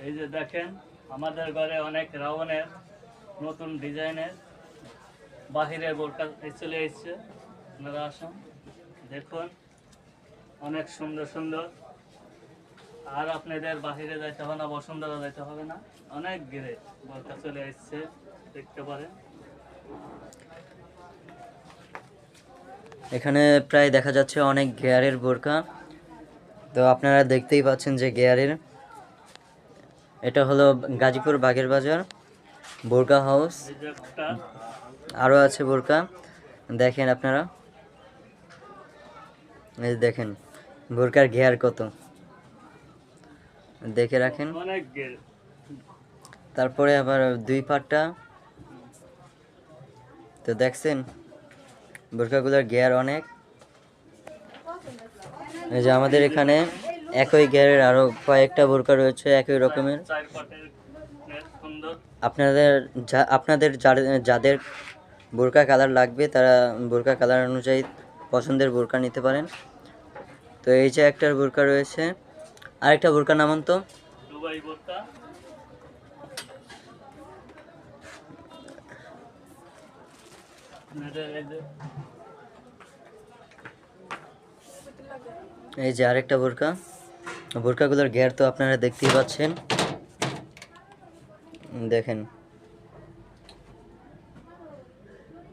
এই যে দেখেন আমাদের ঘরে অনেক রাউনের নতুন ডিজাইনের বাহিরে বোরকা চলে এসেছে। আপনারা আসুন দেখুন, অনেক সুন্দর সুন্দর। আর আপনাদের বাহিরে যাইতে হবে না, বসুন্ধরা যাইতে হবে না, অনেক গিরে বোরকা চলে এসেছে, দেখতে পারেন। এখানে প্রায় দেখা যাচ্ছে অনেক গিয়ারের বোরকা। তো আপনারা দেখতেই পাচ্ছেন যে গিয়ারের, এটা হলো গাজীপুর বাগের বাজার বোরকা হাউস। এই যে একটা আরও আছে বোরকা, দেখেন আপনারা, এই দেখেন বোরকার গিয়ার কত, দেখে রাখেন। অনেক গিরে। তারপরে আবার দুই পাটটা, তো দেখছেন বোরকাগুলোর গিয়ার অনেক। এই যে আমাদের এখানে একই গিয়ারের আরও কয়েকটা বোরকা রয়েছে একই রকমের। চার পাটের সুন্দর। আপনাদের যাদের বোরকা কালার লাগবে তারা বোরকা কালার অনুযায়ী পছন্দের বোরকা নিতে পারেন। তো এই যে একটা বোরকা রয়েছে, আরেকটা বোরকা নামান তো। দুবাই বোরকা। এই যে আরেকটা বোরকা, বোরকাগুলোর গিয়ার তো আপনারা দেখতেই পাচ্ছেন, দেখেন।